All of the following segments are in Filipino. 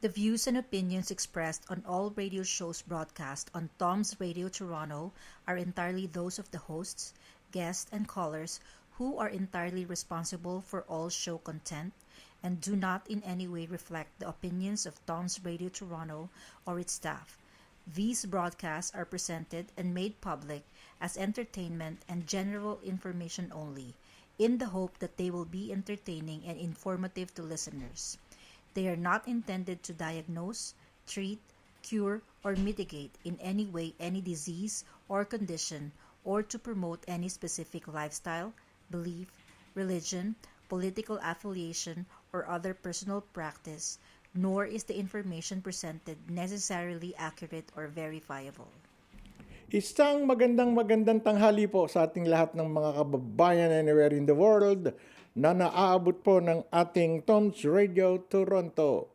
The views and opinions expressed on all radio shows broadcast on TOMz Radio Toronto are entirely those of the hosts, guests, and callers who are entirely responsible for all show content and do not in any way reflect the opinions of TOMz Radio Toronto or its staff. These broadcasts are presented and made public as entertainment and general information only, in the hope that they will be entertaining and informative to listeners. They are not intended to diagnose, treat, cure, or mitigate in any way any disease or condition or to promote any specific lifestyle, belief, religion, political affiliation, or other personal practice, nor is the information presented necessarily accurate or verifiable. Isang magandang tanghali po sa ating lahat ng mga kababayan anywhere in the world na naaabot po ng ating TOMz Radio Toronto.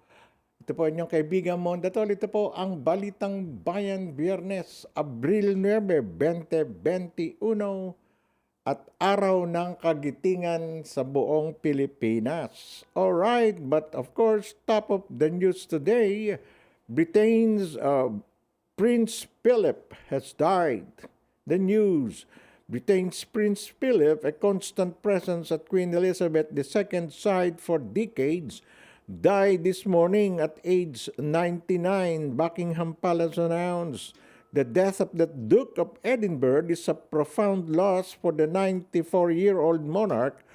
Ito po inyong kaibigan Mon Datol. Ito po ang Balitang Bayan Biyernes, Abril 9, 2021 at araw ng kagitingan sa buong Pilipinas. Alright, but of course, top of the news today, Britain's Prince Philip has died. The news. Britain's Prince Philip, a constant presence at Queen Elizabeth II's side for decades, died this morning at age 99, Buckingham Palace announced. The death of the Duke of Edinburgh is a profound loss for the 94-year-old monarch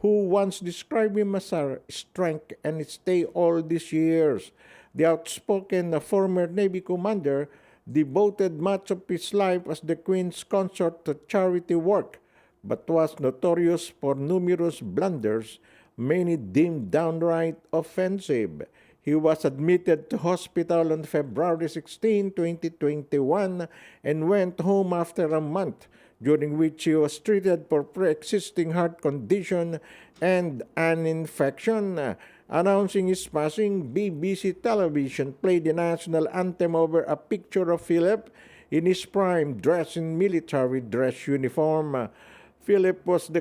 who once described him as a strength and stay all these years. The outspoken former Navy commander devoted much of his life as the Queen's consort to charity work, but was notorious for numerous blunders, many deemed downright offensive. He was admitted to hospital on February 16, 2021 and went home after a month, during which he was treated for pre-existing heart condition and an infection. Announcing his passing, BBC Television played the national anthem over a picture of Philip in his prime, dressed in military dress uniform. Philip was by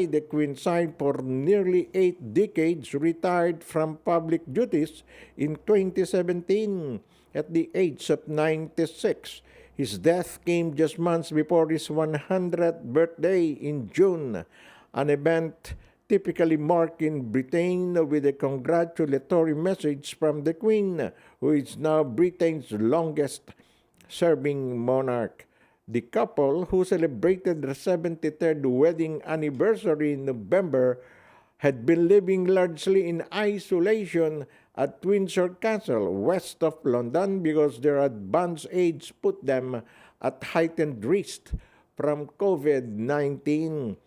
the Queen's side for nearly 8 decades, retired from public duties in 2017 at the age of 96. His death came just months before his 100th birthday in June, an event typically marked in Britain with a congratulatory message from the Queen, who is now Britain's longest-serving monarch. The couple, who celebrated their 73rd wedding anniversary in November, had been living largely in isolation at Windsor Castle, west of London, because their advanced age put them at heightened risk from COVID-19.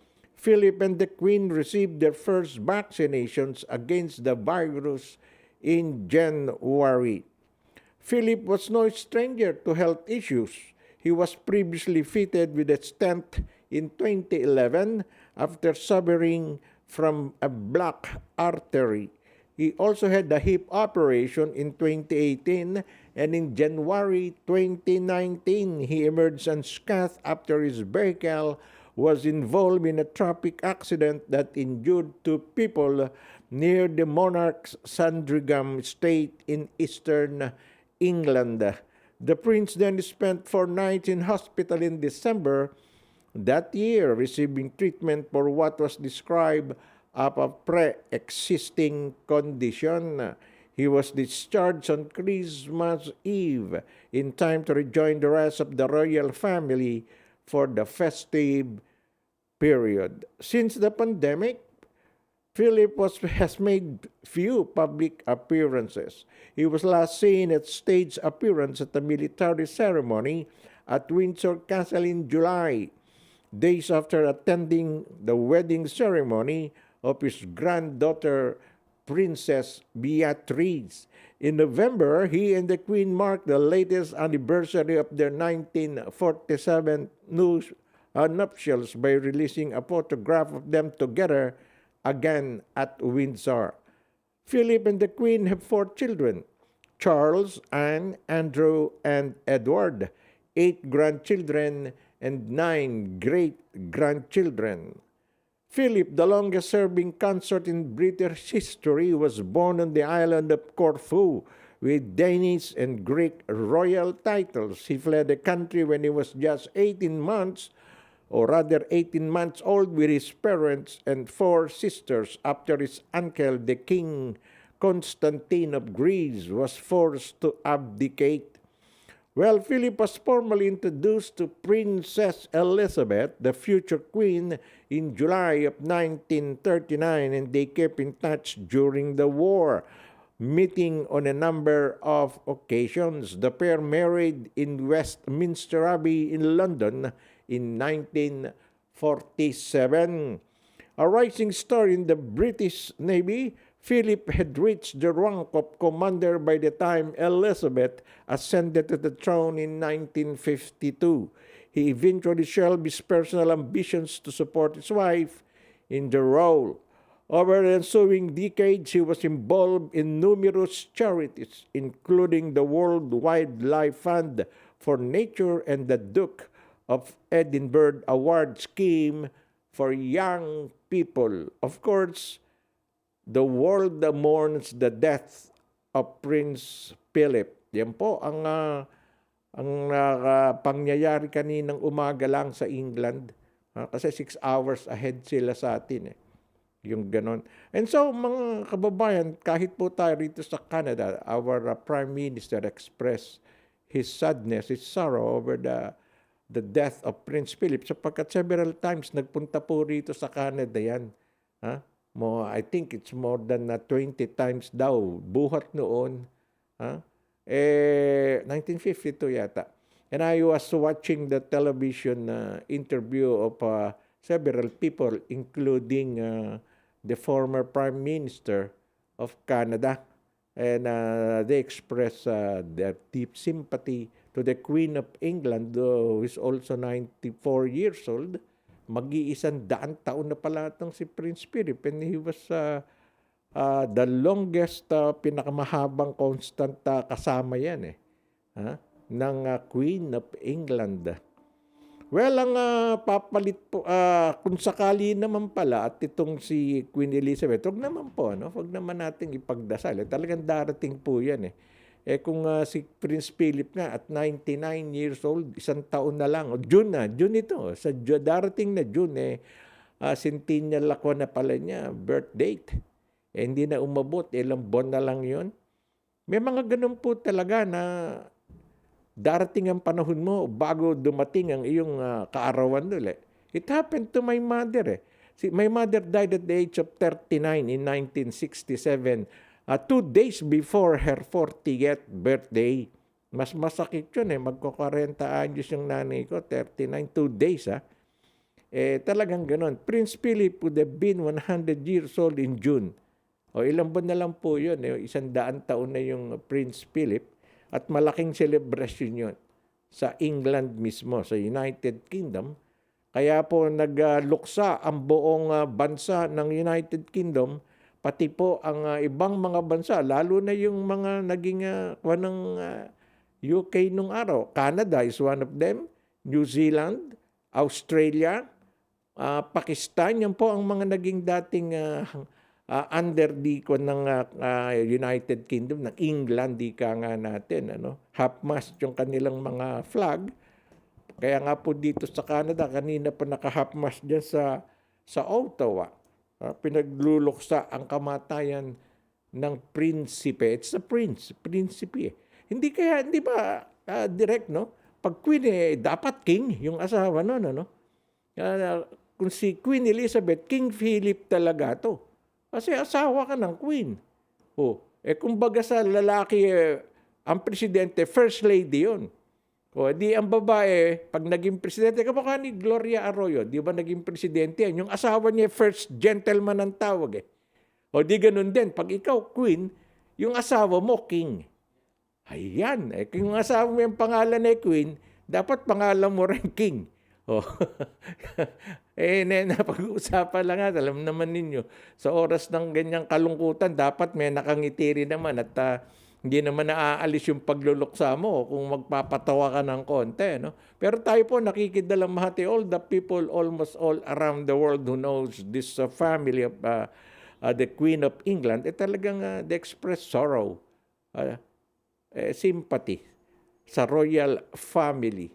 Philip and the Queen received their first vaccinations against the virus in January. Philip was no stranger to health issues. He was previously fitted with a stent in 2011 after suffering from a blocked artery. He also had a hip operation in 2018, and in January 2019, he emerged unscathed after his vehicle was involved in a traffic accident that injured 2 people near the monarch's Sandringham estate in eastern England. The prince then spent 4 nights in hospital in December that year, receiving treatment for what was described as a pre-existing condition. He was discharged on Christmas Eve in time to rejoin the rest of the royal family for the festive period. Since the pandemic, Philip has made few public appearances. He was last seen at stage appearance at a military ceremony at Windsor Castle in July, days after attending the wedding ceremony of his granddaughter, Princess Beatrice. In November, he and the Queen marked the latest anniversary of their 1947 nuptials by releasing a photograph of them together again at Windsor. Philip and the Queen have 4 children: Charles, Anne, Andrew, and Edward, 8 grandchildren, and 9 great-grandchildren. Philip, the longest-serving consort in British history, was born on the island of Corfu with Danish and Greek royal titles. He fled the country when he was just 18 months, or rather 18 months old, with his parents and 4 sisters after his uncle, the King Constantine of Greece, was forced to abdicate. Well, Philip was formally introduced to Princess Elizabeth, the future queen, in July of 1939, and they kept in touch during the war, meeting on a number of occasions. The pair married in Westminster Abbey in London in 1947. A rising star in the British Navy, Philip had reached the rank of commander by the time Elizabeth ascended to the throne in 1952. He eventually shelved his personal ambitions to support his wife in the role. Over the ensuing decades, he was involved in numerous charities, including the World Wildlife Fund for Nature and the Duke of Edinburgh Award Scheme for Young People. Of course, the world mourns the death of Prince Philip. Yan po ang pangyayari kaninang umaga lang sa England. Kasi 6 hours ahead sila sa atin. Yung ganon. And so, mga kababayan, kahit po tayo rito sa Canada, our Prime Minister expressed his sadness, his sorrow over the death of Prince Philip sapagkat several times nagpunta po rito sa Canada yan. I think it's more than 20 times daw. Buhat noon. 1952 yata. And I was watching the television interview of several people, including the former Prime Minister of Canada. And they expressed their deep sympathy to the Queen of England, who is also 94 years old. Mag-100 taon na pala itong si Prince Philip, and he was the longest, pinakamahabang constant kasama yan ng Queen of England. Well, ang papalit po, kung sakali naman pala at itong si Queen Elizabeth, huwag naman po, huwag naman natin ipagdasal. Talagang darating po yan kung si Prince Philip nga at 99 years old, 1 taon na lang. June ito. Sa darating na June, centennial ako na pala niya, birth date. Hindi na umabot, ilang buwan na lang yon. May mga ganun po talaga na darating ang panahon mo bago dumating ang iyong kaarawan ulit. It happened to my mother. My mother died at the age of 39 in 1967. 2 days before her 40th birthday. Mas masakit yun magko-40 anyos yung nanay ko, 39, 2 days talagang ganon. Prince Philip would have been 100 years old in June. Ilang buwan na lang po yun. 100 taon na yung Prince Philip. At malaking celebration yun sa England mismo, sa United Kingdom. Kaya po nagluksa ang buong bansa ng United Kingdom, pati po ang ibang mga bansa, lalo na yung mga naging UK nung araw. Canada is one of them, New Zealand, Australia, Pakistan, yan po ang mga naging dating under the ng United Kingdom, ng England, di ka nga natin. Half-mast yung kanilang mga flag. Kaya nga po dito sa Canada, kanina pa naka-half-mast dyan sa Ottawa. Pinagluluksa ang kamatayan ng prinsipe. It's a prince, prinsipe. Hindi ba direct, Pag queen, dapat king, yung asawa nun, kung si Queen Elizabeth, King Philip talaga to. Kasi asawa ka ng queen. Kumbaga sa lalaki, ang presidente, first lady yun. Di ang babae, pag naging presidente, kamukha ni Gloria Arroyo, di ba naging presidente yan? Yung asawa niya, first gentleman ang tawag di ganun din. Pag ikaw, queen, yung asawa mo, king. Ayan. Kung yung asawa mo yung pangalan na queen, dapat pangalan mo rin king. Napag-uusapan lang alam naman ninyo, sa oras ng ganyang kalungkutan, dapat may nakangiti rin naman at Hindi naman naaalis yung pagluluksa mo kung magpapatawa ka ng konti, no? Pero tayo po nakikidalamhati, all the people almost all around the world who knows this family of the Queen of England, talagang they express sorrow, sympathy sa royal family.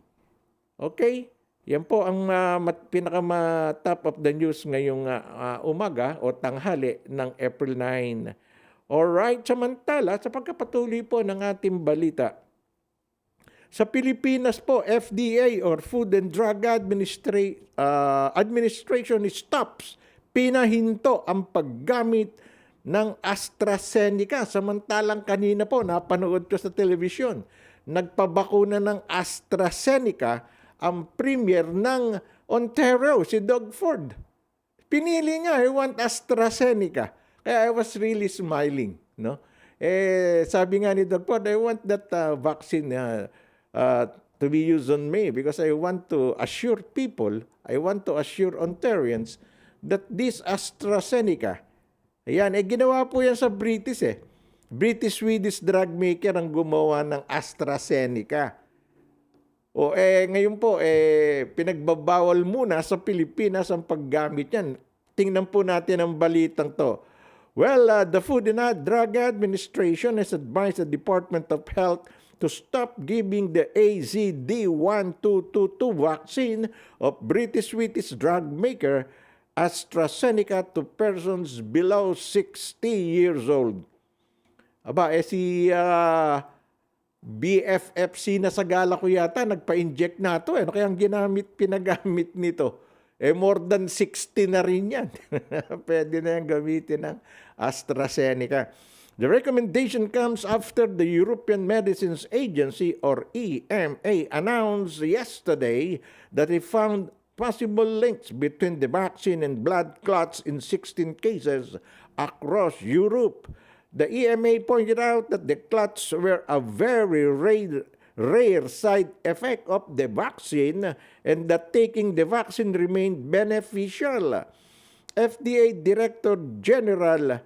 Okay? Yan po ang pinaka-top of the news ngayong umaga o tanghali ng April 9. Alright, samantala, sa pagkapatuloy po ng ating balita, sa Pilipinas po, FDA or Food and Drug Administration stops, pinahinto ang paggamit ng AstraZeneca. Samantalang kanina po, napanood ko sa telebisyon, nagpabakuna ng AstraZeneca ang premier ng Ontario, si Doug Ford. Pinili niya, I want AstraZeneca. Kaya I was really smiling, no? Sabi nga ni Doug Ford, I want that vaccine to be used on me because I want to assure people, I want to assure Ontarians that this AstraZeneca, ayan, ginawa po yan sa British British-Swedish drug maker ang gumawa ng AstraZeneca. Ngayon po, pinagbabawal muna sa Pilipinas ang paggamit yan. Tingnan po natin ang balitang to. Well, the Food and Drug Administration has advised the Department of Health to stop giving the AZD1222 vaccine of British-Swedish drug maker AstraZeneca to persons below 60 years old. Aba, si BFFC na sa gala ko yata, nagpa-inject na ito. Ano kaya ang pinagamit nito? More than 60 na rin yan. Pwede na yan gamitin ng AstraZeneca. The recommendation comes after the European Medicines Agency or EMA announced yesterday that it found possible links between the vaccine and blood clots in 16 cases across Europe. The EMA pointed out that the clots were a very rare side effect of the vaccine and that taking the vaccine remained beneficial. FDA Director General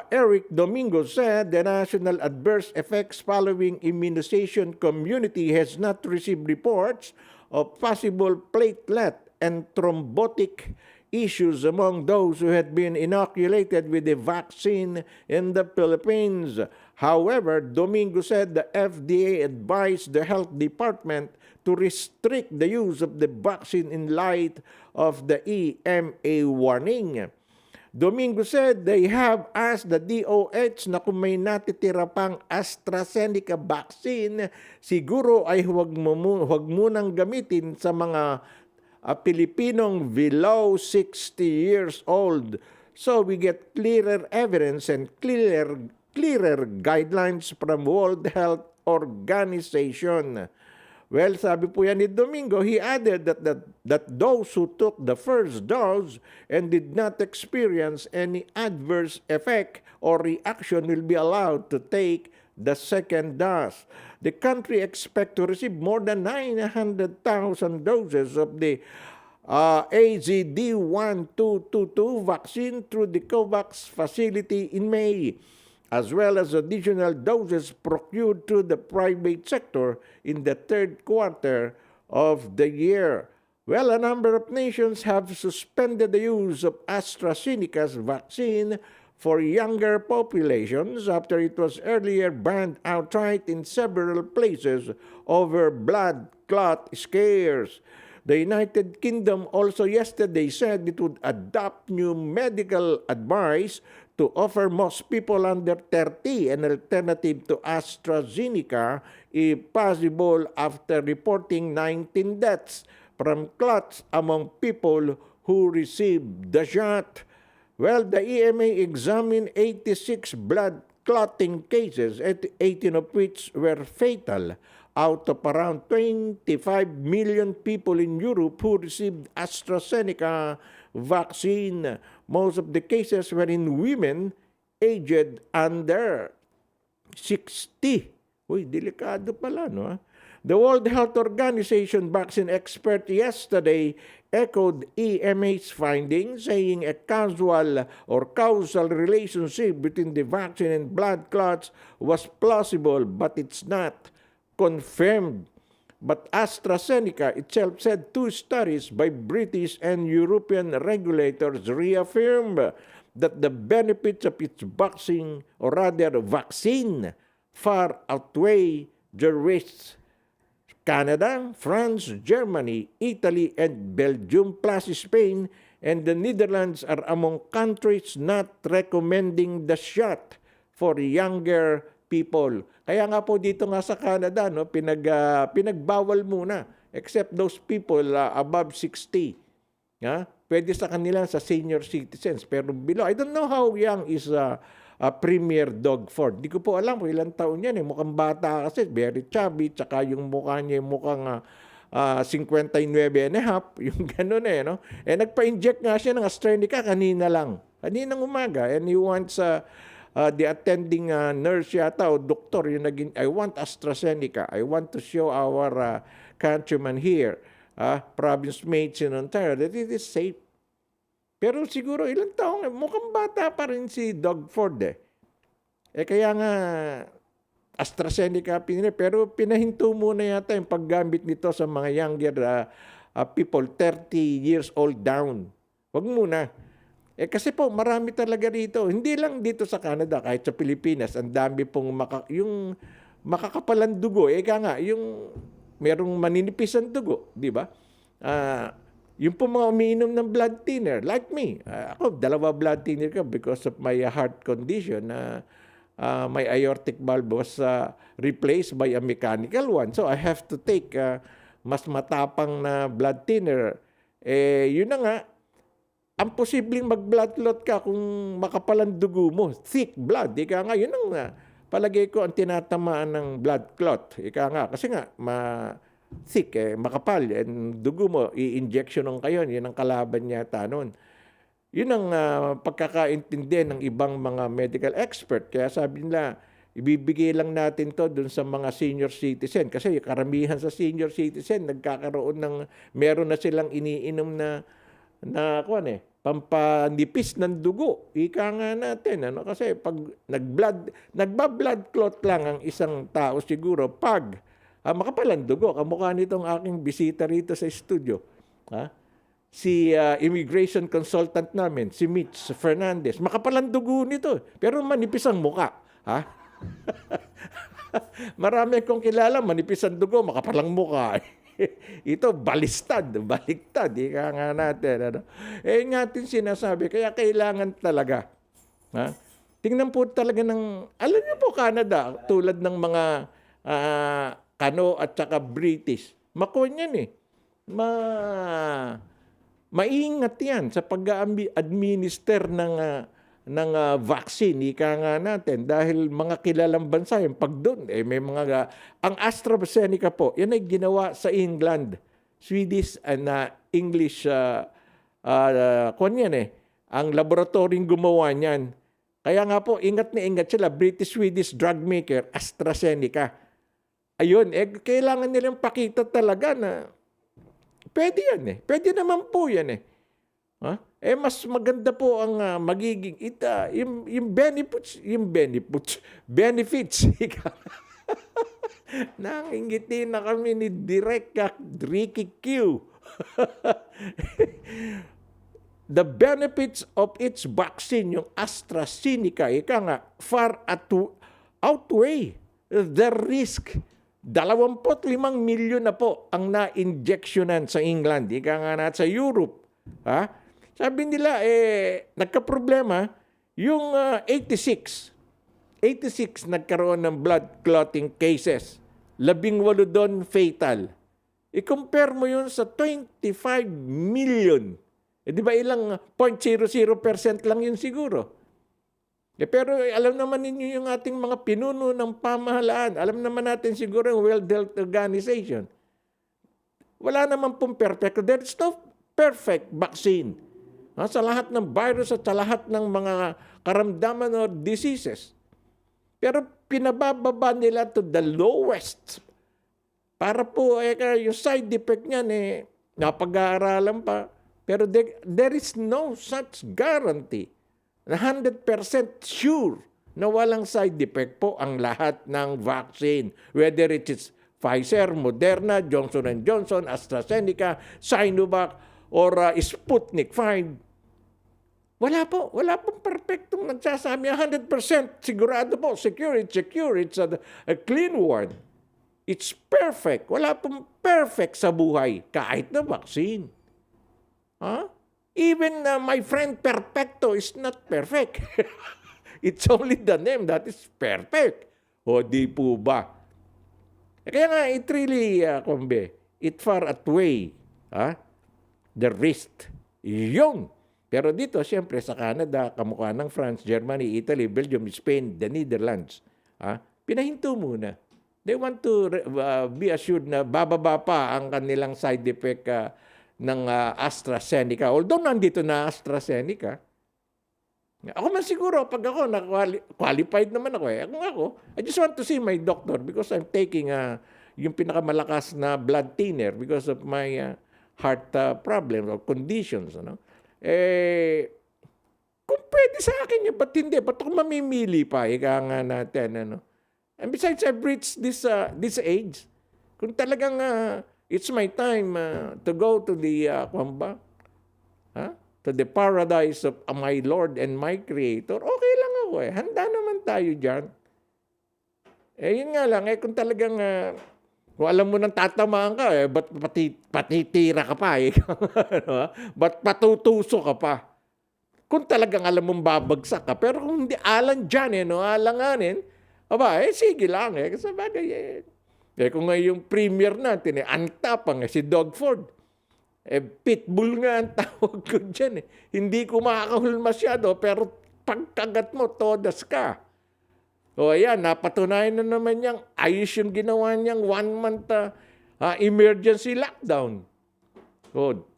Eric Domingo said the national adverse effects following immunization community has not received reports of possible platelet and thrombotic issues among those who had been inoculated with the vaccine in the Philippines. However, Domingo said the FDA advised the health department to restrict the use of the vaccine in light of the EMA warning. Domingo said they have asked the DOH na kung may natitira pang AstraZeneca vaccine, siguro ay huwag munang gamitin sa mga Pilipinong below 60 years old. So we get clearer evidence and clearer guidelines from World Health Organization. Well, sabi po yan ni Domingo, he added that those who took the first dose and did not experience any adverse effect or reaction will be allowed to take the second dose. The country expects to receive more than 900,000 doses of the AZD1222 vaccine through the COVAX facility in May, as well as additional doses procured through the private sector in the third quarter of the year. Well, a number of nations have suspended the use of AstraZeneca's vaccine for younger populations after it was earlier banned outright in several places over blood clot scares. The United Kingdom also yesterday said it would adopt new medical advice to offer most people under 30 an alternative to AstraZeneca if possible after reporting 19 deaths from clots among people who received the shot. Well, the EMA examined 86 blood clotting cases, 18 of which were fatal, out of around 25 million people in Europe who received AstraZeneca vaccine. Most of the cases were in women aged under 60. Uy, delikado pala, no? The World Health Organization vaccine expert yesterday echoed EMA's findings, saying a causal or causal relationship between the vaccine and blood clots was plausible, but it's not confirmed. But AstraZeneca itself said 2 studies by British and European regulators reaffirmed that the benefits of its vaccine, or rather vaccine, far outweigh the risks. Canada, France, Germany, Italy, and Belgium, plus Spain and the Netherlands are among countries not recommending the shot for younger people. Kaya nga po dito nga sa Canada, no, pinagbawal muna, except those people above 60. Pwede sa kanila sa senior citizens, pero below. I don't know how young is Premier Doug Ford. Di ko po alam kung ilang taon yan. Mukhang bata kasi, very chubby, tsaka yung mukha niya mukhang 59 and a half, yung gano'n no? Nagpa-inject nga siya ng AstraZeneca kaninang umaga, and he wants the attending nurse yata o doktor, yung naging, I want AstraZeneca. I want to show our countrymen here, province mates in Ontario, that it is safe. Pero siguro ilang taong, mukhang bata pa rin si Doug Ford kaya nga AstraZeneca pinili, pero pinahinto muna yata yung paggamit nito sa mga younger people, 30 years old down. Wag muna. Kasi po marami talaga rito. Hindi lang dito sa Canada, kahit sa Pilipinas, ang dami pong yung makakapalang dugo. Nga, yung merong maninipis ang dugo, di ba? Yung po mga umiinom ng blood thinner, like me. Ako, 2 blood thinner ko because of my heart condition. My aortic valve was replaced by a mechanical one. So I have to take mas matapang na blood thinner. Yun na nga, ang posibleng mag-blood clot ka kung makapalang dugo mo, thick blood. Nga, yun ang palagay ko ang tinatamaan ng blood clot. Nga, kasi nga, thick, makapal, and dugo mo, i-injectionon kayo, yun ang kalaban yata noon. Yun ang pagkakaintindi ng ibang mga medical expert. Kaya sabi nila, ibibigay lang natin to dun sa mga senior citizen. Kasi karamihan sa senior citizen, nagkakaroon ng, meron na silang iniinom na pampanipis ng dugo. Ika nga natin, kasi pag nagba-blood clot lang ang isang tao siguro pag makapalang dugo, kamukha nitong aking bisita rito sa studio. Si immigration consultant namin, si Mitch Fernandez, makapalang dugo nito, pero manipis ang muka. Marami akong kilala, manipis ang dugo, makapalang muka. Ito, baliktad. Ika nga natin. Natin sinasabi, kaya kailangan talaga. Tingnan po talaga ng, alam niyo po Canada, tulad ng mga Kano at saka British. Makon yan maingat yan sa pag-administer ng vaccine. Ika nga natin. Dahil mga kilalang bansa, yung pag doon, may mga, ang AstraZeneca po, yan ay ginawa sa England. Swedish and English, ang laboratoryong gumawa niyan. Kaya nga po, ingat na ingat sila. British-Swedish drug maker, AstraZeneca. Ayun, kailangan nilang pakita talaga na pwede yan Pwede naman po yan mas maganda po ang magiging yung benefits. Nangingitin na kami ni Direk Ricky Q. The benefits of its vaccine, yung AstraZeneca, far outweigh the risk. 25 milyon na po ang na-injectionan sa England. Sa Europe. Sabi nila, nagka-problema yung 86 nagkaroon ng blood clotting cases. 18 doon fatal. I-compare mo yun sa 25 million. Di ba ilang 0.00% lang yun siguro? Pero alam naman ninyo yung ating mga pinuno ng pamahalaan. Alam naman natin siguro yung World Health Organization. Wala naman pong perfect. There is no perfect vaccine. Sa lahat ng virus at sa lahat ng mga karamdaman or diseases. Pero pinabababa nila to the lowest. Para po yung side effect niyan napag-aaralan pa. Pero there is no such guarantee na 100% sure na walang side effect po ang lahat ng vaccine. Whether it is Pfizer, Moderna, Johnson & Johnson, AstraZeneca, Sinovac, or Sputnik 5. Wala pong perfectong nagsasabi. 100% sigurado po, secure, it's a clean one. It's perfect. Wala pong perfect sa buhay, kahit na vaccine. Even my friend Perfecto is not perfect. It's only the name that is perfect. O di po ba? Kaya nga, it really, it far outweigh the risk. Yun. Pero dito, siyempre, sa Canada, kamukha ng France, Germany, Italy, Belgium, Spain, the Netherlands, pinahinto muna. They want to be assured na bababa pa ang kanilang side effect ng AstraZeneca. Although nandito na AstraZeneca, ako man siguro, pag ako, qualified naman ako Kung ako, I just want to see my doctor because I'm taking yung pinakamalakas na blood thinner because of my heart problems or conditions. Kung pwede sa akin yun, ba't hindi? Ba't ako mamimili pa? Ika nga natin, And besides, I've reached this age. Kung talagang it's my time to go to the to the paradise of my Lord and my Creator, okay lang ako Handa naman tayo dyan. Yun nga lang, kung talagang, kung alam mo nang tatamaan ka, ba't patitira ka pa ba't patutuso ka pa? Kung talagang alam mong babagsak ka, pero kung hindi alang dyan, alanganin, sige lang Kasi bagay kung nga yung premier natin, antapang si Doug Ford. Pitbull nga ang tawag ko dyan Hindi ko makakahul masyado, pero pagkagat mo, todas ka. Ayan, napatunayan na naman niyang ayos yung ginawa niyang 1 month emergency lockdown.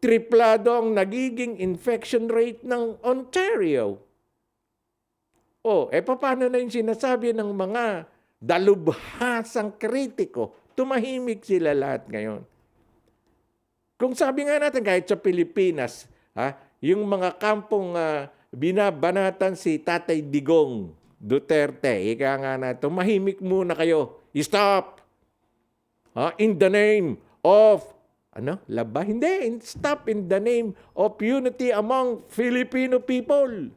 Triplado ang nagiging infection rate ng Ontario. Paano na yung sinasabi ng mga dalubhasang kritiko? Tumahimik sila lahat ngayon. Kung sabi nga natin, kahit sa Pilipinas, yung mga kampong binabanatan si Tatay Digong Duterte, ika nga na, tumahimik muna kayo. Stop! In the name of, laba? Hindi. Stop in the name of unity among Filipino people.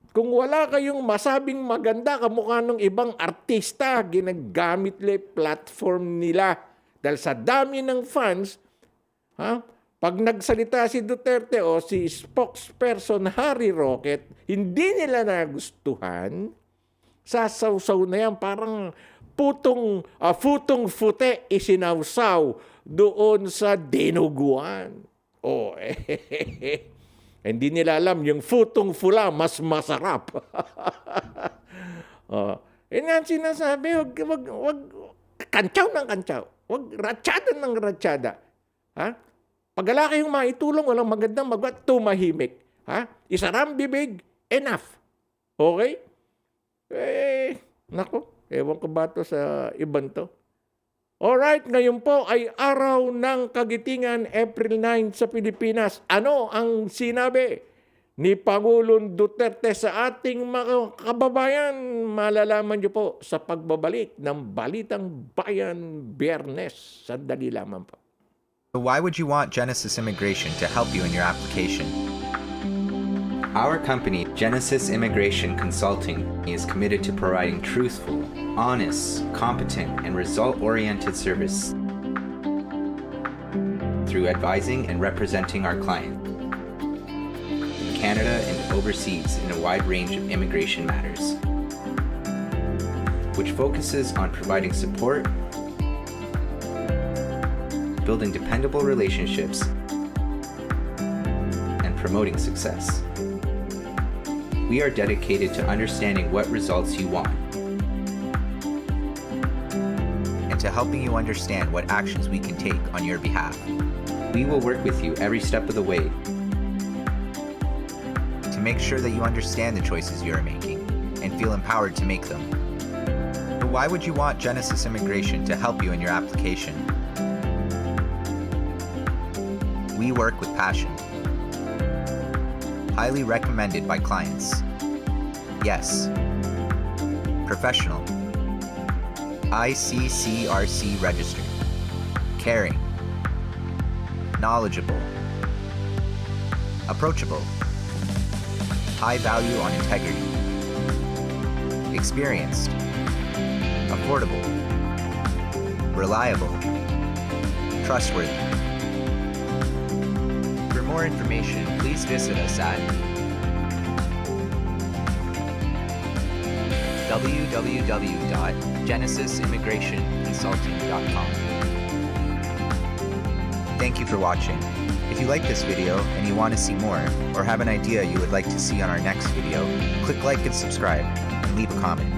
Kung wala kayong masabing maganda kamukha ng ibang artista, ginagamit platform nila. Dahil sa dami ng fans, pag nagsalita si Duterte o si spokesperson Harry Roque, hindi nila nagustuhan, sasawsaw na yan, parang futong-fute isinawsaw doon sa dinuguan. Hindi nila alam, yung futong-fula mas masarap. Yan sinasabi, wag kantsaw ng kantsaw. Wag ratsada ng ratsada. Pag kayong maitulong, walang magandang magwat, tumahimik. Isarang bibig, enough. Okay? Ewan ko ba ito sa ibang to? Alright, ngayon po ay araw ng kagitingan, April 9 sa Pilipinas. Ano ang sinabi ni Pangulong Duterte sa ating mga kababayan? Malalaman niyo po sa pagbabalik ng Balitang Bayan Biyernes. Sandali lamang po. So why would you want Genesis Immigration to help you in your application? Our company, Genesis Immigration Consulting, is committed to providing truthful, honest, competent, and result-oriented service through advising and representing our client in Canada and overseas in a wide range of immigration matters, which focuses on providing support, building dependable relationships, and promoting success. We are dedicated to understanding what results you want and to helping you understand what actions we can take on your behalf. We will work with you every step of the way to make sure that you understand the choices you are making and feel empowered to make them. But why would you want Genesis Immigration to help you in your application? We work with passion. Highly recommended by clients. Yes. Professional. ICCRC registered. Caring. Knowledgeable. Approachable. High value on integrity. Experienced. Affordable. Reliable. Trustworthy. For more information, please visit us at www.genesisimmigrationconsulting.com. Thank you for watching. If you like this video and you want to see more, or have an idea you would like to see on our next video, click like and subscribe, and leave a comment.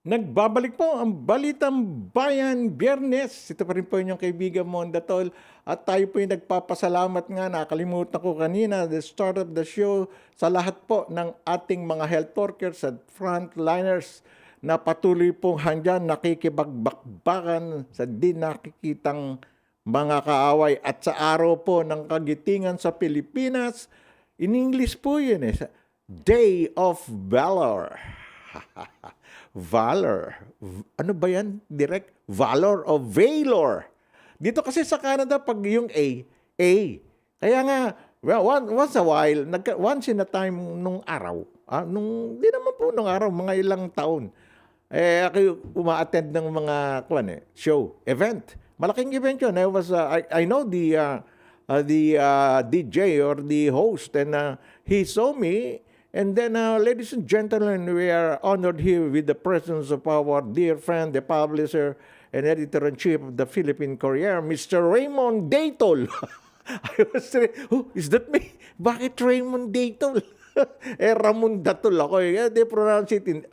Nagbabalik po ang Balitang Bayan Biyernes. Ito pa rin po inyong kaibigan Mon Datol. At tayo po yung nagpapasalamat nga, nakalimutan ko kanina, the start of the show, sa lahat po ng ating mga health workers at frontliners na patuloy pong handyan nakikibagbakbakan sa di nakikitang mga kaaway. At sa araw po ng kagitingan sa Pilipinas, in English po yun Day of Valor. Valor. Ano ba yan? Direct? Valor o Valor. Dito kasi sa Canada, pag yung A. Kaya nga, well, once a while, once in a time nung araw, di naman po nung araw, mga ilang taon, ako uma-attend ng mga show, event. Malaking event yun. I know the DJ or the host, and he saw me. And then, ladies and gentlemen, we are honored here with the presence of our dear friend, the publisher and editor-in-chief of the Philippine Courier, Mr. Raymond Datol. I was saying, is that me? Bakit Raymond Datol? Ramon Datol ako. They pronounce it in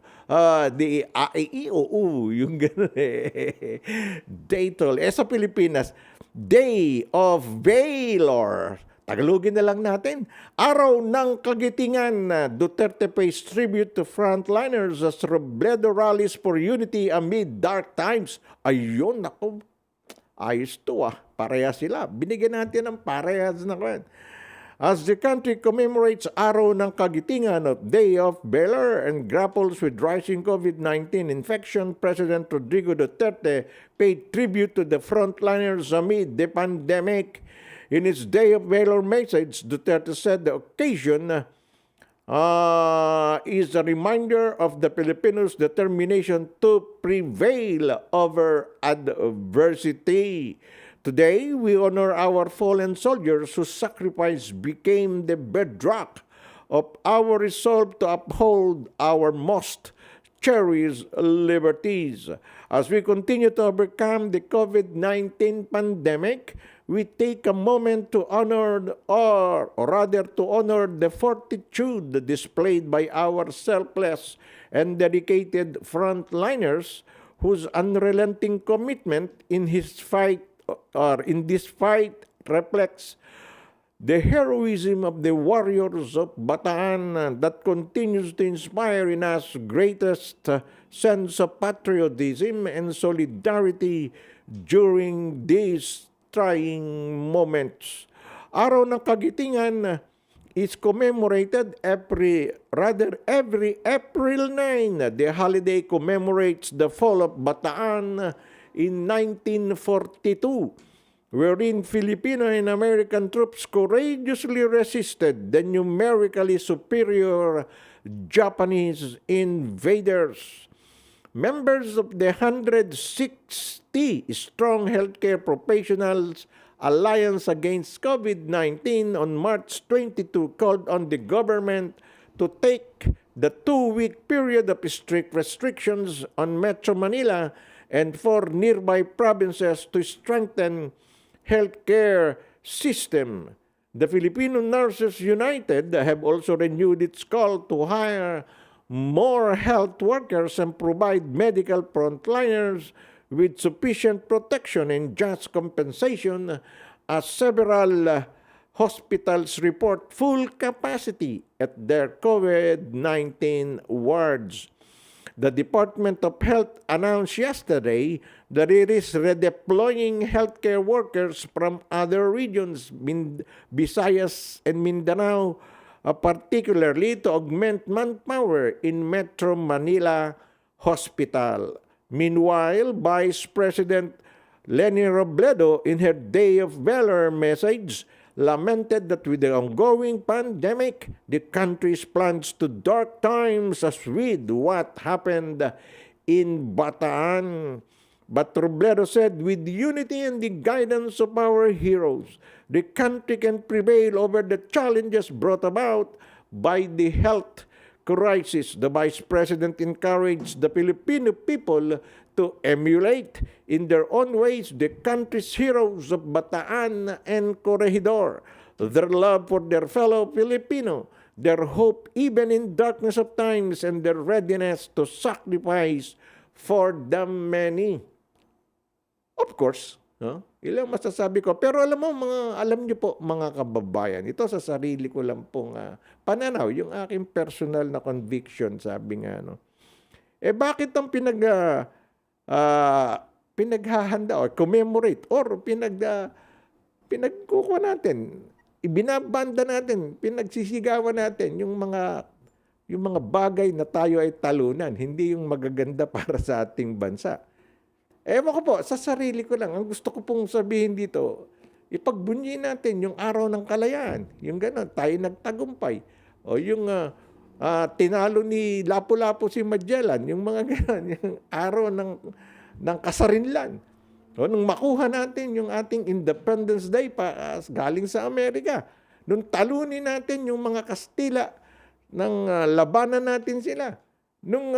the A-E-I-O-U, yung gano'n Datol. Sa Pilipinas, Day of Valor. Tagalogin na lang natin. Araw ng Kagitingan. Duterte pays tribute to frontliners as Robledo rallies for unity amid dark times. Ayun, ako. Ayos to Parehas sila. Binigyan natin ng parehas na kwan. As the country commemorates Araw ng Kagitingan of Day of Valor and grapples with rising COVID-19 infection, President Rodrigo Duterte paid tribute to the frontliners amid the pandemic. In his Day of Valor message, Duterte said the occasion is a reminder of the Filipinos' determination to prevail over adversity. Today, we honor our fallen soldiers whose sacrifice became the bedrock of our resolve to uphold our most cherished liberties. As we continue to overcome the COVID-19 pandemic, we take a moment to honor the fortitude displayed by our selfless and dedicated frontliners whose unrelenting commitment in this fight reflects the heroism of the warriors of Bataan that continues to inspire in us greatest sense of patriotism and solidarity during these trying moments. Araw ng Kagitingan is commemorated every April 9. The holiday commemorates the fall of Bataan in 1942, wherein Filipino and American troops courageously resisted the numerically superior Japanese invaders. Members of the 160 Strong Healthcare Professionals Alliance Against COVID-19 on March 22 called on the government to take the 2-week period of strict restrictions on Metro Manila and for nearby provinces to strengthen healthcare system. The Filipino Nurses United have also renewed its call to hire more health workers and provide medical frontliners with sufficient protection and just compensation as several hospitals report full capacity at their COVID-19 wards. The Department of Health announced yesterday that it is redeploying healthcare workers from other regions, Visayas and Mindanao, particularly to augment manpower in Metro Manila Hospital. Meanwhile, Vice President Leni Robredo, in her Day of Valor message, lamented that with the ongoing pandemic, the country's plunge to dark times as with what happened in Bataan. But Robredo said, with unity and the guidance of our heroes, the country can prevail over the challenges brought about by the health crisis. The Vice President encouraged the Filipino people to emulate in their own ways the country's heroes of Bataan and Corregidor, their love for their fellow Filipino, their hope even in darkness of times, and their readiness to sacrifice for the many. Of course, no? Ilang masasabi ko. Pero alam niyo po mga kababayan, ito sa sarili ko lang pong pananaw, yung aking personal na conviction, sabi nga, no? Bakit ang pinaghahanda or commemorate or pinagkukuha natin, ibinabanda natin, pinagsisigawan natin yung mga bagay na tayo ay talunan, hindi yung magaganda para sa ating bansa. Ewan ko po, sa sarili ko lang, ang gusto ko pong sabihin dito, ipagbunyi natin yung araw ng kalayaan, yung gano'n, tayo nagtagumpay, o yung tinalo ni Lapu-Lapu si Magellan, yung mga gano'n, yung araw ng kasarinlan. O, nung makuha natin yung ating Independence Day galing sa Amerika, nung talunin natin yung mga Kastila, nang labanan natin sila, nung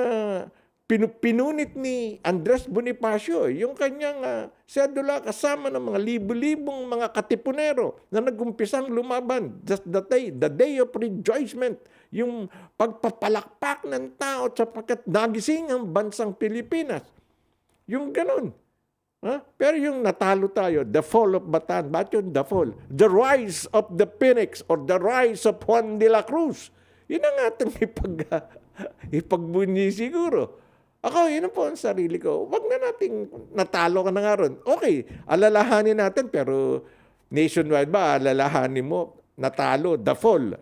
pinunit ni Andres Bonifacio yung kanyang sedula kasama ng mga libu-libong mga katipunero na nagumpisang lumaban, just the day of rejoicement, yung pagpapalakpak ng tao sapagkat nagising ang bansang Pilipinas. Yung ganun. Pero yung natalo tayo, the fall of Bataan, bakit yun the fall? The rise of the Phoenix or the rise of Juan de la Cruz. Yun ang ating ipagbunyi siguro. Ako, yun po ang sarili ko. Wag na nating natalo ka na nga ron. Okay, alalahanin natin, pero nationwide ba, alalahanin mo, natalo, the fall.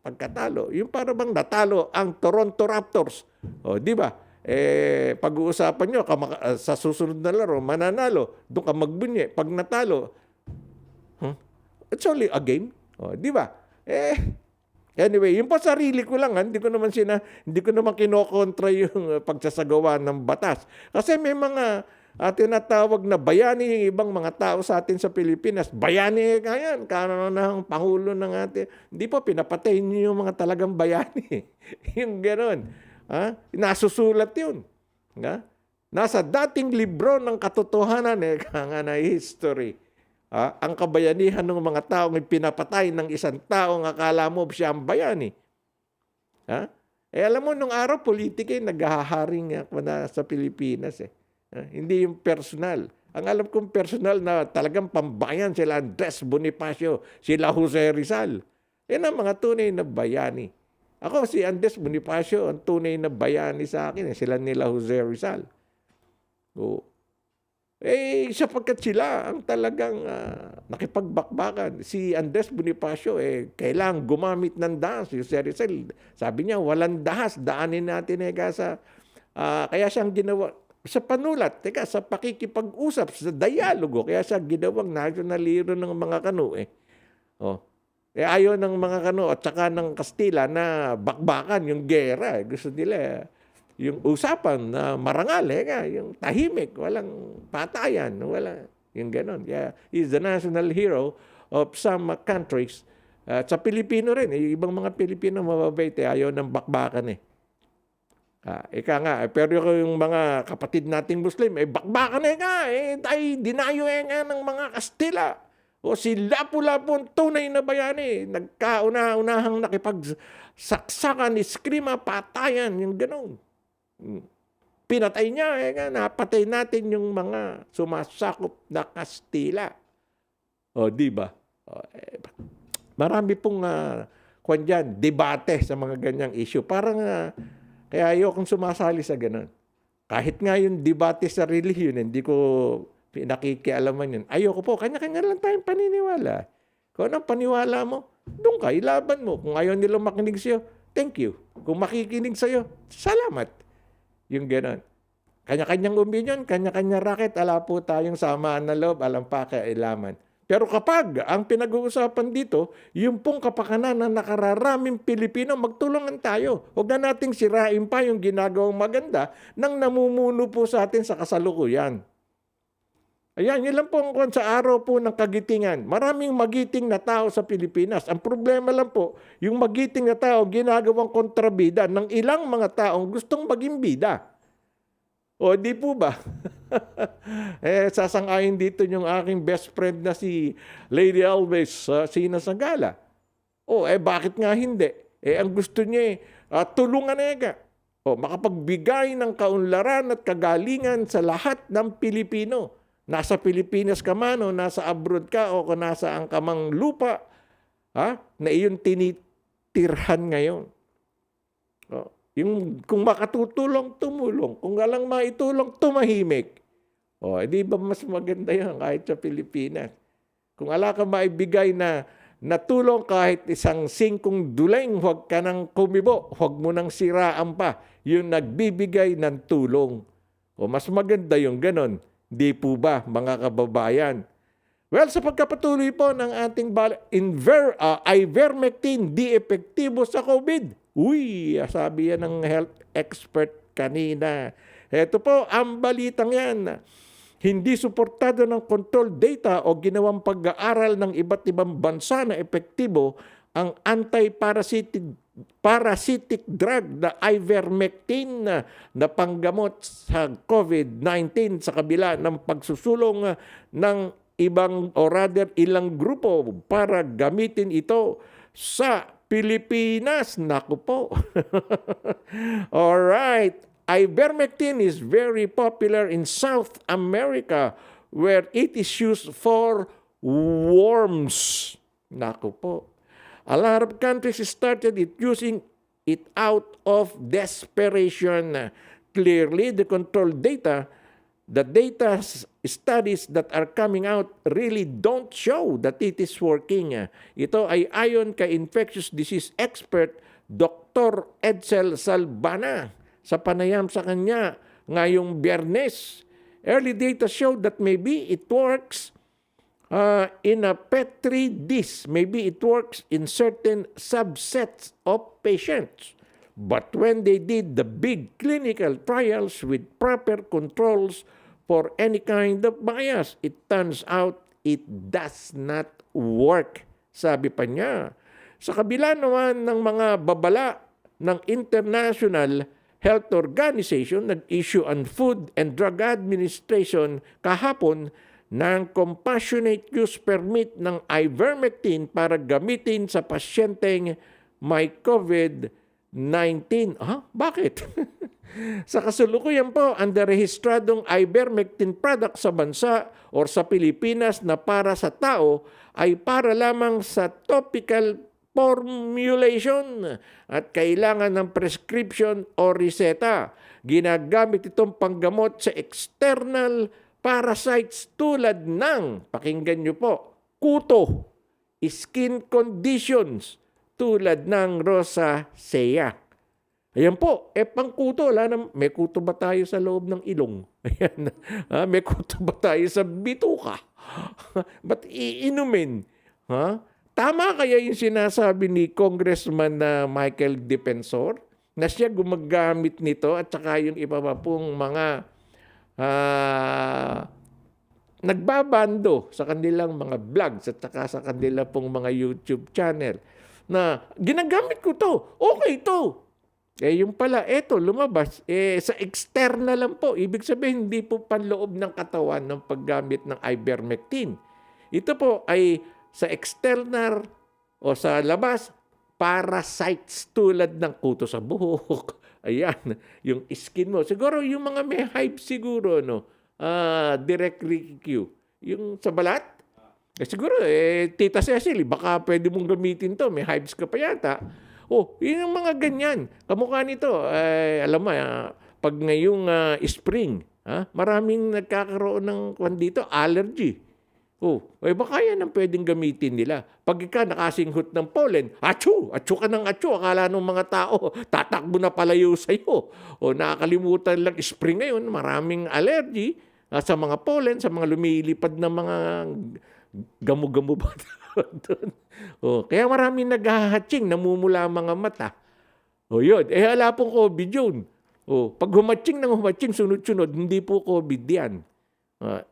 Pagkatalo. Yung para bang natalo ang Toronto Raptors. O, di ba? Pag-uusapan nyo, sa susunod na laro, mananalo. Doon ka magbunye. Pag natalo, it's only a game. O, di ba? Anyway, yung pa sarili ko lang, hindi ko naman kinokontra yung pagsasagawa ng batas. Kasi may mga tinatawag na bayani yung ibang mga tao sa atin sa Pilipinas. Bayani kayan, kanang pangulo ng atin. Hindi po, pinapatay niyo yung mga talagang bayani. Yung gano'n. Nasusulat yun. Nasa dating libro ng katotohanan, kanga na history. Ang kabayanihan ng mga taong pinapatay ng isang taong akala mo siya ang bayani. Alam mo, nung araw, politika yung naghaharing sa Pilipinas. Hindi yung personal. Ang alam kong personal na talagang pambayan sila Andres Bonifacio, sila Jose Rizal. Yan ang mga tunay na bayani. Ako, si Andres Bonifacio, ang tunay na bayani sa akin. Sila nila Jose Rizal. Sapagkat sila ang talagang nakipagbakbakan. Si Andres Bonifacio, kailangang gumamit ng dahas. Yung Jose Rizal, sabi niya, walang dahas. Daanin natin kaya siyang ginawa sa panulat, sa pakikipag-usap, sa dialogo. Kaya siya ginawang national hero ng mga Kano. Ayaw ng mga Kano at saka ng Kastila na bakbakan yung gera. Gusto nila yung usapan na marangal, yung tahimik, walang patayan, yung ganon. Kaya he's the national hero of some countries. Sa Pilipino rin, ibang mga Pilipino mababait, ayaw ng bakbakan. Ika nga, pero yung mga kapatid nating Muslim, bakbakan tayo dinayo ng mga Kastila. O si Lapu-Lapu, tunay na bayani, nagkauna-unahang nakipagsaksakan, iskrima, patayan, yung ganon. Pinatay niya, napatay natin yung mga sumasakop na Kastila. Di ba? Marami pong debate sa mga ganyang issue. Parang Kaya ayokong sumasali sa ganun. Kahit nga yung debate sa relihiyon, hindi ko pinakikialaman yun. Ayoko po, kanya-kanya lang tayong paniniwala. Kung anong paniwala mo, doon ka, ilaban mo. Kung ayaw nilang makinig sa'yo, thank you. Kung makikinig sa'yo, salamat. Yung gano'n. Kanya-kanyang opinion, kanya-kanya racket, ala po tayong samaan na loob, alam pa kailaman. Pero kapag ang pinag-uusapan dito, yung pong kapakanan ng nakararaming Pilipino, magtulungan tayo. Huwag na nating sirain pa yung ginagawang maganda nang namumuno po sa atin sa kasalukuyan. Ayan, yun lang po ang sa araw po ng kagitingan. Maraming magiting na tao sa Pilipinas. Ang problema lang po, yung magiting na tao ginagawang kontrabida ng ilang mga taong gustong maging bida. O di po ba? Sasang-ayon dito yung aking best friend na si Lady Always Sina Sagala. Bakit nga hindi? Ang gusto niya tulungan na makapagbigay ng kaunlaran at kagalingan sa lahat ng Pilipino. Nasa Pilipinas ka man o nasa abroad ka o kung nasa ang kamang lupa na iyong tinitirhan ngayon. Yung kung makatutulong, tumulong. Kung walang maitulong, tumahimik. Di ba mas maganda yan kahit sa Pilipinas? Kung ala ka maibigay na natulong kahit isang singkong duleng, huwag ka nang kumibo. Huwag mo nang siraan pa yung nagbibigay ng tulong. Mas maganda yung ganon. Di po ba, mga kababayan? Well, sa pagkapatuloy po ng ating ivermectin, di epektibo sa COVID. Sabi yan ng health expert kanina. Ito po, ang balitang yan. Hindi suportado ng control data o ginawang pag-aaral ng iba't ibang bansa na epektibo ang anti-parasitic drug na ivermectin na panggamot sa COVID-19 sa kabila ng pagsusulong ng ilang grupo para gamitin ito sa Pilipinas. Naku po. Alright. Ivermectin is very popular in South America where it is used for worms. Naku po. A lot of countries started using it out of desperation. Clearly, the data studies that are coming out really don't show that it is working. Ito ay ayon kay infectious disease expert Dr. Edsel Salbana sa panayam sa kanya ngayong Biyernes. Early data showed that maybe it works in a petri dish. Maybe it works in certain subsets of patients. But when they did the big clinical trials with proper controls for any kind of bias, it turns out it does not work. Sabi pa niya. Sa kabila naman ng mga babala ng International Health Organization, nag-issue ang Food and Drug Administration kahapon ng compassionate use permit ng ivermectin para gamitin sa pasyenteng may COVID-19. Bakit? Sa kasalukuyan po, ang rehistradong ivermectin product sa bansa o sa Pilipinas na para sa tao ay para lamang sa topical formulation at kailangan ng prescription o reseta. Ginagamit itong panggamot sa external parasites tulad ng, pakinggan nyo po, kuto, skin conditions tulad ng rosacea. Ayan po, pangkuto, may kuto ba tayo sa loob ng ilong? Ayan, may kuto ba tayo sa bituka? Ba't iinumin? Tama kaya yung sinasabi ni Congressman Michael Defensor na siya gumagamit nito at saka yung iba pa pong mga nagbabando sa kanilang mga vlogs at saka sa kanila pong mga YouTube channel na ginagamit ko to, okay to. Yung pala, eto, lumabas, sa external lang po. Ibig sabihin, hindi po panloob ng katawan ng paggamit ng ivermectin. Ito po ay sa external o sa labas, parasites tulad ng kuto sa buhok. Ayan, yung skin mo. Siguro yung mga may hives siguro, direct Q. Yung sa balat, siguro, Tita Cecily, baka pwede mong gamitin to. May hives ka pa yata. Oh, yun yung mga ganyan. Kamukha nito, alam mo, pag ngayong spring, maraming nagkakaroon ng dito, allergy. Oh, baka yan ang pwedeng gamitin nila. Pag ika nakasinghot ng pollen, atsu ka ng atsu. Akala ng mga tao, tatakbo na palayo sa'yo. O nakakalimutan lang, spring ngayon, maraming allergy sa mga pollen, sa mga lumilipad na mga gamo-gamo ba doon. Kaya maraming naghahatching, namumula ang mga mata. Yun. Hala pong COVID yun. Pag humatching ng humatching, sunod-sunod, hindi po COVID yan.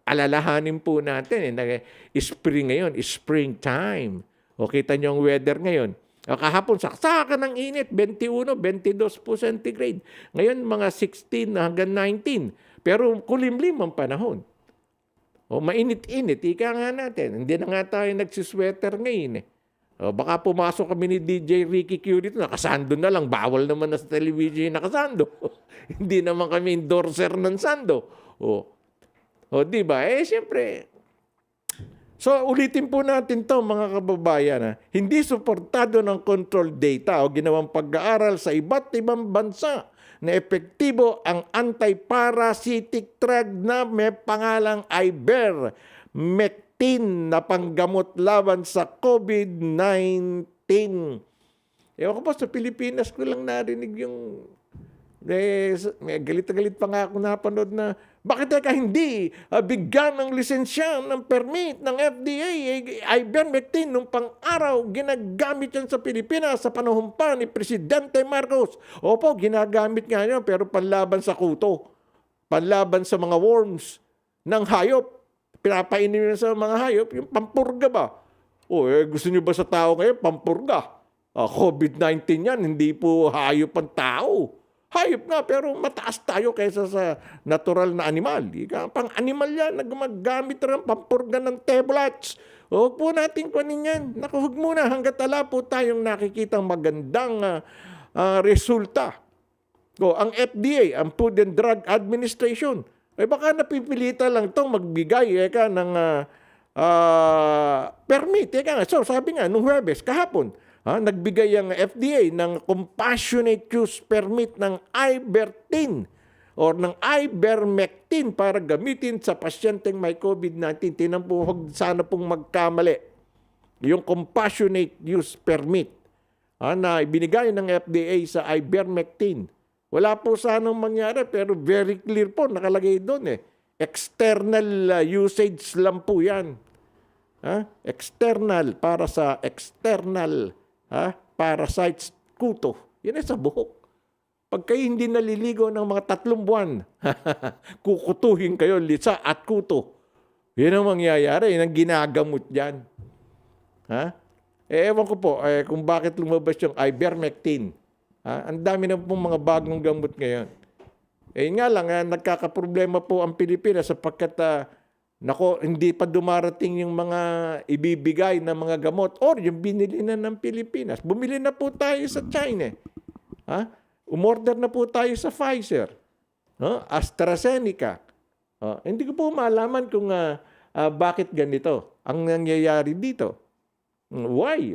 Alalahanin po natin, spring ngayon, springtime. Kita nyo ang weather ngayon. Kahapon, saksakan ng init, 21, 22 po centigrade. Ngayon, mga 16 hanggang 19. Pero kulimlim ang panahon. Mainit-init, ika nga natin. Hindi na nga tayo nagsisweater ngayon. Baka pumasok kami ni DJ Ricky Q dito, nakasando na lang. Bawal naman na sa television nakasando. Hindi naman kami endorser ng sando. Di ba? Siyempre. So, ulitin po natin to mga kababayan. Hindi suportado ng control data o ginawang pag-aaral sa iba't ibang bansa na epektibo ang anti-parasitic drug na may pangalang ivermectin na panggamot laban sa COVID-19. Ewan ko po, sa Pilipinas ko lang narinig yung may galit na galit pa nga ako napanood na bakit hindi bigyan ng lisensya ng permit ng FDA ivermectin nung pang-araw ginagamit yan sa Pilipinas sa panahon pa ni Presidente Marcos. Opo, ginagamit nga yan pero panlaban sa kuto, panlaban sa mga worms ng hayop, pinapainin sa mga hayop yung pampurga ba? Gusto nyo ba sa tao ngayon pampurga? COVID-19 yan, hindi po hayop ang tao. Hayop nga, pero mataas tayo kaysa sa natural na animal. Pang-animal yan, na gumagamit rin pampurga ng tablets. Huwag po natin kunin yan. Huwag muna, hanggat ala po tayong nakikitang magandang resulta. Ang FDA, ang Food and Drug Administration, baka napipilitan lang itong magbigay ng permit. So sabi nga, nung Huwebes, kahapon, nagbigay ang FDA ng compassionate use permit ng ivermectin or ng ivermectin para gamitin sa pasyenteng may COVID-19. Tinan po, sana pong magkamali. Yung compassionate use permit na ibinigay ng FDA sa ivermectin. Wala po sanang mangyari pero very clear po, nakalagay doon External usage lang po yan. External, para sa external parasites, kuto. Yan ay sa buhok. Pag kayo hindi naliligo ng mga 3 buwan, kukutuhin kayo, lisa at kuto. Yan ang mangyayari. Yan ang ginagamot dyan. Ewan ko po kung bakit lumabas yung ivermectin. Ang dami na pong mga bagong gamot ngayon. Nga lang, nagkakaproblema po ang Pilipinas sapagkat hindi pa dumarating yung mga ibibigay na mga gamot or yung binili na ng Pilipinas. Bumili na po tayo sa China. Umorder na po tayo sa Pfizer. AstraZeneca. Hindi ko po malaman kung bakit ganito ang nangyayari dito. Why?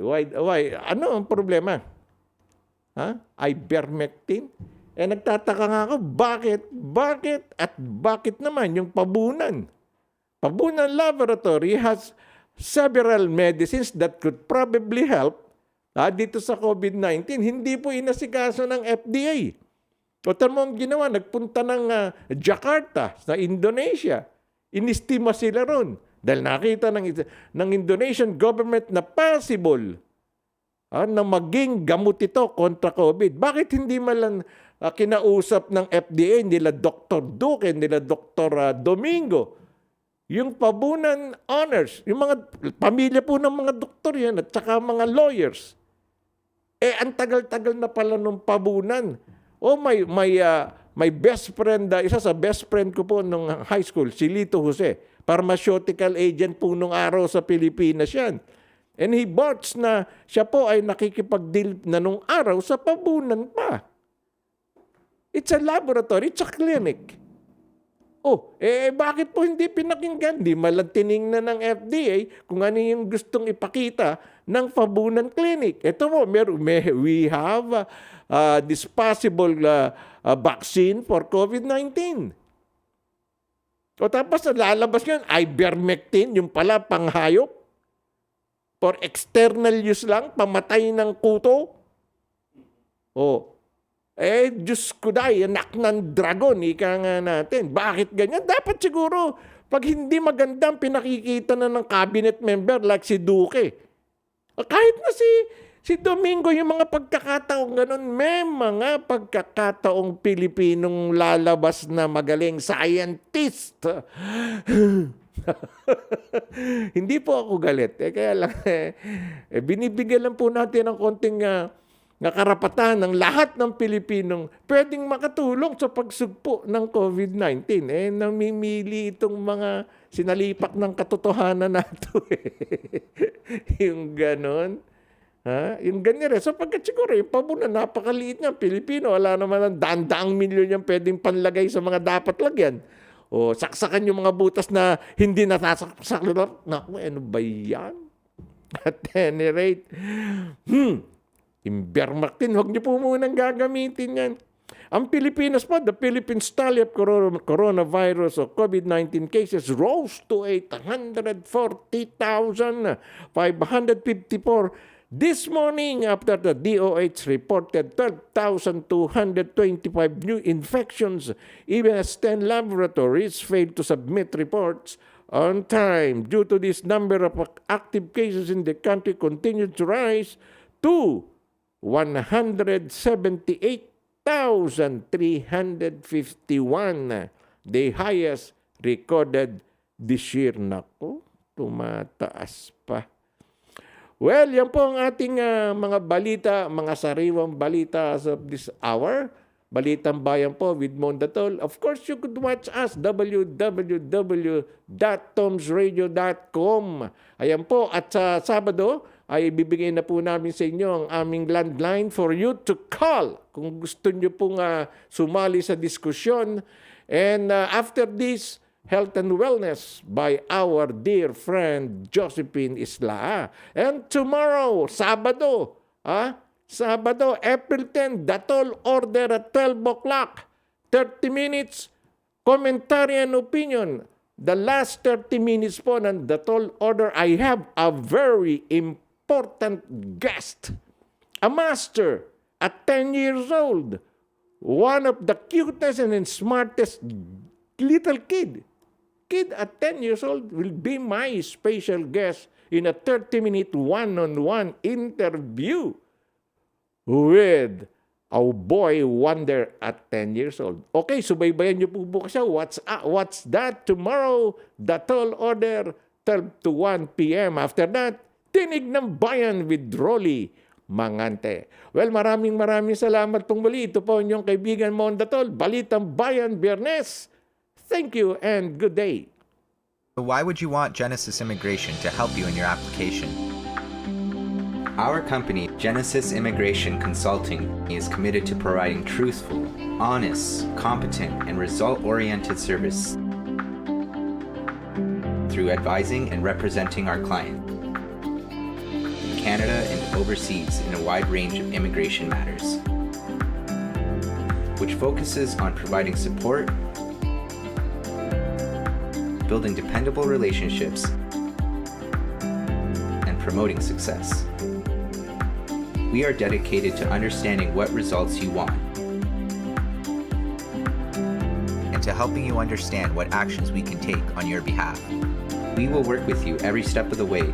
Ano ang problema? Ivermectin? Nagtataka nga ako, bakit naman yung pabunan? Pabunan Laboratory has several medicines that could probably help dito sa COVID-19. Hindi po inasikaso ng FDA. Total mo ang ginawa, nagpunta ng Jakarta sa Indonesia. Inistima sila ron dahil nakita ng Indonesian government na possible na maging gamot ito kontra COVID. Bakit hindi man kinausap ng FDA nila Dr. Duque, nila Dr. Domingo? Yung pabunan honors, yung mga pamilya po ng mga doktor yan at saka mga lawyers. Ang tagal-tagal na pala nung pabunan. My best friend, isa sa best friend ko po nung high school, si Lito Jose, pharmaceutical agent po nung araw sa Pilipinas yan. And he boasts na siya po ay nakikipag-deal na nung araw sa pabunan pa. It's a laboratory, it's a clinic. Bakit po hindi pinakinggan? Di malang tiningnan ng FDA kung ano yung gustong ipakita ng Fabunan Clinic. Ito po, we have this possible vaccine for COVID-19. O tapos lalabas yun, ivermectin, yung pala panghayop, for external use lang, pamatay ng kuto. Diyos ko dahil, anak ng dragon, ika nga natin. Bakit ganyan? Dapat siguro, pag hindi magandang pinakikita na ng cabinet member like si Duque. Kahit na si Domingo, yung mga pagkakataong ganun, may mga pagkakataong Pilipinong lalabas na magaling scientist. Hindi po ako galit. Kaya lang, binibigyan lang po natin ng konting karapatan ng lahat ng Pilipinong pwedeng makatulong sa pagsugpo ng COVID-19. Namimili itong mga sinalipak ng katotohanan nato. Yung ganon. Yung ganyan rin. Sapagkat siguro, yung Fabunan, napakaliit niya. Pilipino, wala naman ang daang milyon yung pwedeng panlagay sa mga dapat lagyan. Saksakan yung mga butas na hindi nasasaksak. Naku, ano ba yan? At any rate, ivermectin, huwag niyo po munang gagamitin yan. Ang Pilipinas po, the Philippines tally of coronavirus o COVID-19 cases rose to 840,554 this morning after the DOH reported 12,225 new infections, even as 10 laboratories failed to submit reports on time. Due to this, number of active cases in the country continued to rise to 178,351, the highest recorded this year. Naku, tumataas pa. Well, yan po ang ating mga balita, mga sariwang balita as of this hour. Balitang Bayan po with Mondatol. Of course, you could watch us www.tomzradio.com. Ayan po, at sa Sabado, ay ibibigay na po namin sa inyo ang aming landline for you to call kung gusto nyo pong sumali sa diskusyon. And after this, Health and Wellness by our dear friend Josephine Isla. And tomorrow, Sabado, April 10, Datol Order at 12 o'clock. 30 minutes, commentary and opinion. The last 30 minutes po ng Datol Order, I have a very important guest. A master at 10 years old. One of the cutest and smartest little kid at 10 years old will be my special guest in a 30-minute one-on-one interview with a boy wonder at 10 years old. Okay, subaybayan niyo po bukas siya. What's that? Tomorrow, the Tall Order, 12 to 1 p.m. After that, Tinig ng Bayan with Rolly Mangante. Well, maraming salamat pong muli. Ito po inyong kaibigan Mondatol, Balitang Bayan, Biyernes. Thank you and good day. So why would you want Genesis Immigration to help you in your application? Our company, Genesis Immigration Consulting, is committed to providing truthful, honest, competent, and result-oriented service through advising and representing our client in Canada and overseas in a wide range of immigration matters, which focuses on providing support, building dependable relationships, and promoting success. We are dedicated to understanding what results you want and to helping you understand what actions we can take on your behalf. We will work with you every step of the way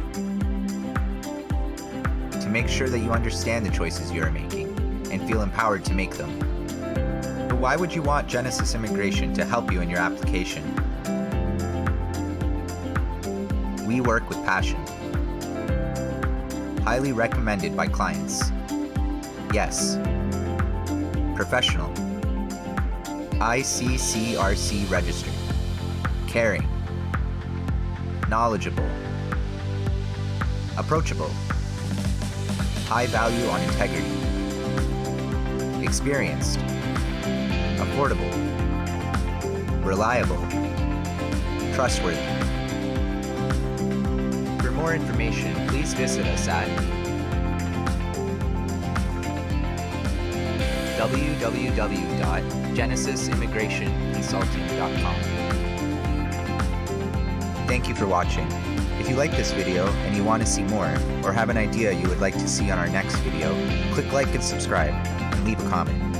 to make sure that you understand the choices you are making and feel empowered to make them. But why would you want Genesis Immigration to help you in your application? We work with passion. Highly recommended by clients. Yes. Professional. ICCRC registered. Caring. Knowledgeable. Approachable. High value on integrity. Experienced. Affordable. reliable, trustworthy. For more information, please visit us at www.genesisimmigrationconsulting.com. Thank you for watching. If you like this video and you want to see more, or have an idea you would like to see on our next video, click like and subscribe, and leave a comment.